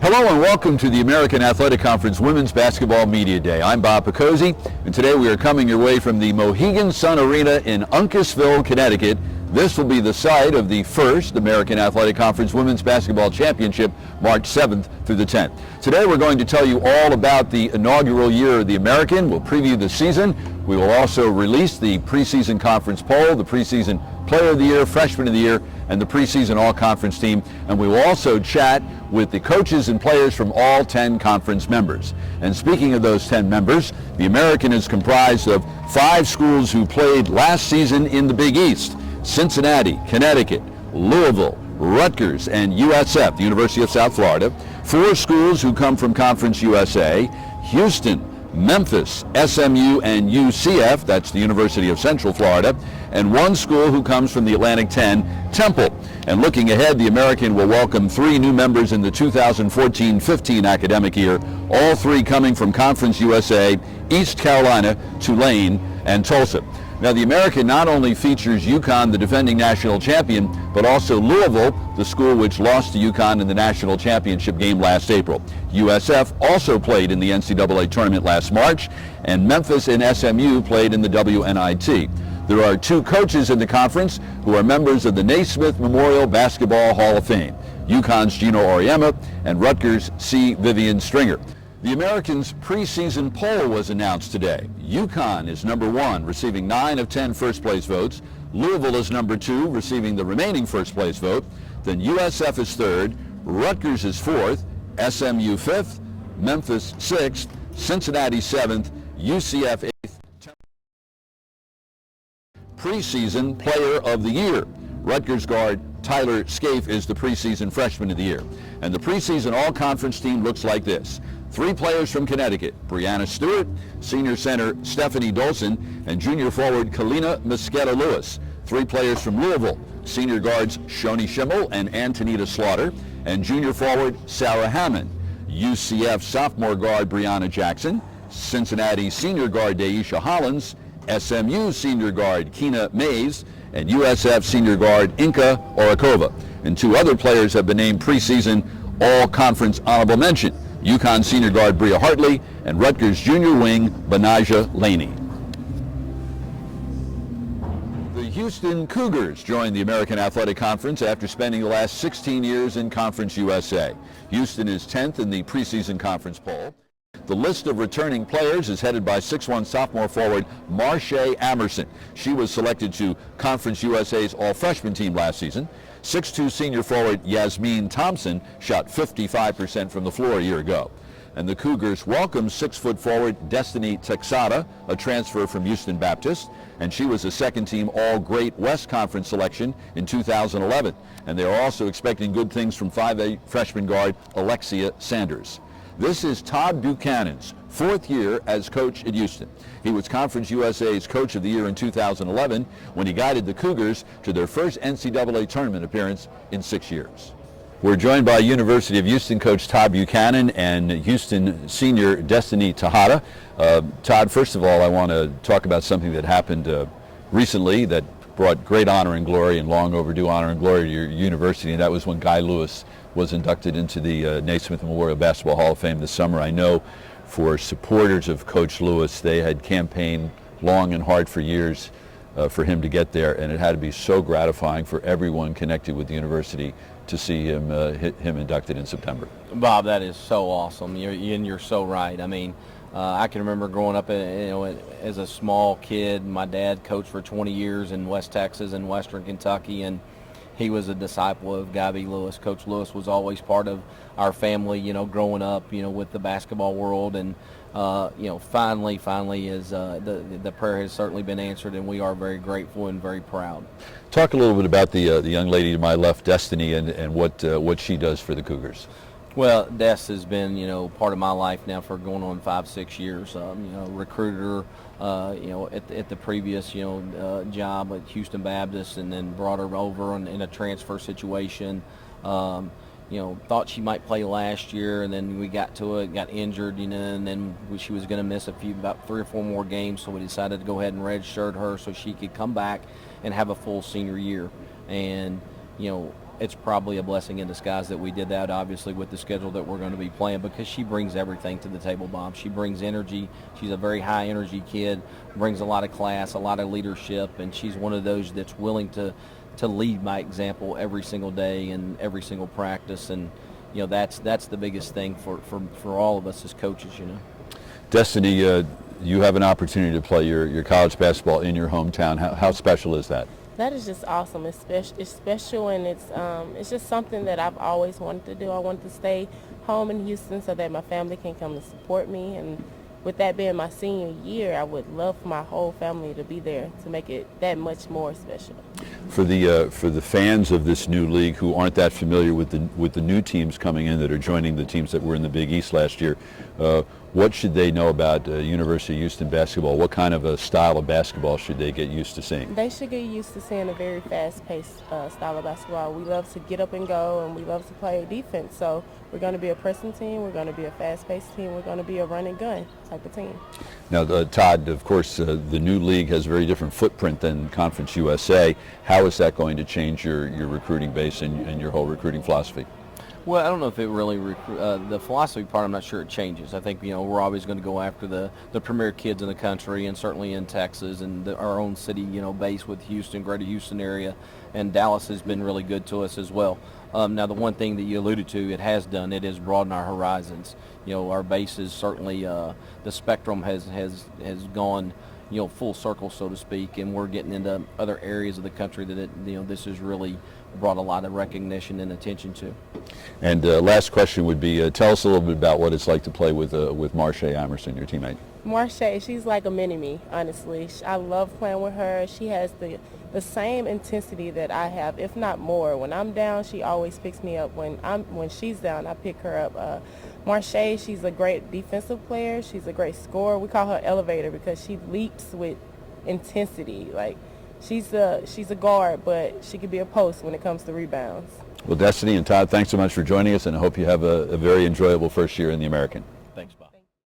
Hello and welcome to the American Athletic Conference Women's Basketball Media Day. I'm Bob Picozzi, and today we are coming your way from the Mohegan Sun Arena in Uncasville, Connecticut. This will be the site of the first American Athletic Conference Women's Basketball Championship, March 7th through the 10th. Today we're going to tell you all about the inaugural year of the American. We'll preview the season. We will also release the preseason conference poll, the preseason Player of the Year, Freshman of the Year, and the preseason all-conference team. And we will also chat with the coaches and players from all 10 conference members. And speaking of those 10 members, the American is comprised of 5 schools who played last season in the Big East: Cincinnati, Connecticut, Louisville, Rutgers, and USF, the University of South Florida. 4 schools who come from Conference USA: Houston, Memphis, SMU, and UCF, that's the University of Central Florida, and 1 school who comes from the Atlantic 10, Temple. And looking ahead, the American will welcome 3 new members in the 2014-15 academic year, all 3 coming from Conference USA, East Carolina, Tulane, and Tulsa. Now, the American not only features UConn, the defending national champion, but also Louisville, the school which lost to UConn in the national championship game last April. USF also played in the NCAA tournament last March, and Memphis and SMU played in the WNIT. There are 2 coaches in the conference who are members of the Naismith Memorial Basketball Hall of Fame: UConn's Gino Auriemma and Rutgers' C. Vivian Stringer. The American's preseason poll was announced today. UConn is number 1, receiving 9 of 10 first-place votes. Louisville is number 2, receiving the remaining first-place vote. Then USF is 3rd, Rutgers is 4th, SMU 5th, Memphis 6th, Cincinnati 7th, UCF 8th. Preseason Player of the Year: Rutgers guard Tyler Scaife is the preseason Freshman of the Year. And the preseason all-conference team looks like this: 3 players from Connecticut: Brianna Stewart, senior center Stephanie Dolson, and junior forward Kalina Mosqueda-Lewis. 3 players from Louisville: senior guards Shoni Schimmel and Antonita Slaughter, and junior forward Sarah Hammond. UCF sophomore guard Brianna Jackson, Cincinnati senior guard Daisha Hollins, SMU senior guard Keena Mays, and USF senior guard Inka Orakova. And 2 other players have been named preseason all-conference honorable mention: UConn senior guard Bria Hartley and Rutgers junior wing Benaja Laney. The Houston Cougars joined the American Athletic Conference after spending the last 16 years in Conference USA. Houston is 10th in the preseason conference poll. The list of returning players is headed by 6'1" sophomore forward Marshae Amerson. She was selected to Conference USA's all-freshman team last season. 6'2" senior forward Yasmin Thompson shot 55% from the floor a year ago. And the Cougars welcome 6' forward Destini Texada, a transfer from Houston Baptist, and she was a second-team All-Great West Conference selection in 2011. And they are also expecting good things from 5A freshman guard Alexia Sanders. This is Todd Buchanan's 4th year as coach at Houston. He was Conference USA's Coach of the Year in 2011 when he guided the Cougars to their first NCAA tournament appearance in 6 years. We're joined by University of Houston coach Todd Buchanan and Houston senior Destini Texada. Todd, first of all, I want to talk about something that happened recently that brought great honor and glory, and long overdue honor and glory, to your university, and that was when Guy Lewis was inducted into the Naismith Memorial Basketball Hall of Fame this summer. I know for supporters of Coach Lewis, they had campaigned long and hard for years for him to get there, and it had to be so gratifying for everyone connected with the university to see him inducted in September. Bob, that is so awesome. You're so right. I mean, I can remember growing up, as a small kid. My dad coached for 20 years in West Texas and Western Kentucky, and he was a disciple of Guy B. Lewis. Coach Lewis was always part of our family, growing up, with the basketball world. And, finally is the prayer has certainly been answered, and we are very grateful and very proud. Talk a little bit about the young lady to my left, Destini, and what she does for the Cougars. Well, Des has been, part of my life now for going on 5-6 years. Recruiter, at the previous, job at Houston Baptist, and then brought her over in a transfer situation. Thought she might play last year, and then we got to it, got injured, and then she was going to miss about 3 or 4 more games, so we decided to go ahead and redshirt her so she could come back and have a full senior year. And, it's probably a blessing in disguise that we did that, obviously, with the schedule that we're going to be playing, because she brings everything to the table, Bob. She brings energy. She's a very high energy kid, brings a lot of class, a lot of leadership, and she's one of those that's willing to lead by example every single day and every single practice. And that's the biggest thing for all of us as coaches. Destini, you have an opportunity to play your college basketball in your hometown. How special is that? That is just awesome. It's special, and it's just something that I've always wanted to do. I wanted to stay home in Houston so that my family can come to support me. And with that being my senior year, I would love for my whole family to be there to make it that much more special. For the fans of this new league who aren't that familiar with the new teams coming in that are joining the teams that were in the Big East last year, what should they know about University of Houston basketball? What kind of a style of basketball should they get used to seeing? They should get used to seeing a very fast-paced style of basketball. We love to get up and go, and we love to play defense. So we're going to be a pressing team. We're going to be a fast-paced team. We're going to be a run and gun type of team. Now, Todd, of course, the new league has a very different footprint than Conference USA. How is that going to change your recruiting base and your whole recruiting philosophy? Well, I don't know if it really, the philosophy part, I'm not sure it changes. I think, we're always going to go after the premier kids in the country, and certainly in Texas and our own city, base with Houston, greater Houston area, and Dallas has been really good to us as well. Now, the one thing that you alluded to, it has broadened our horizons. Our base is certainly, the spectrum has gone, full circle, so to speak, and we're getting into other areas of the country that this has really brought a lot of recognition and attention to. And last question would be, tell us a little bit about what it's like to play with Marche Emerson, your teammate. Marche, she's like a mini-me, honestly. I love playing with her. She has the same intensity that I have, if not more. When I'm down, she always picks me up. When she's down, I pick her up. Marche, she's a great defensive player. She's a great scorer. We call her elevator because she leaps with intensity. Like, she's a guard, but she could be a post when it comes to rebounds. Well, Destini and Todd, thanks so much for joining us, and I hope you have a very enjoyable first year in the American.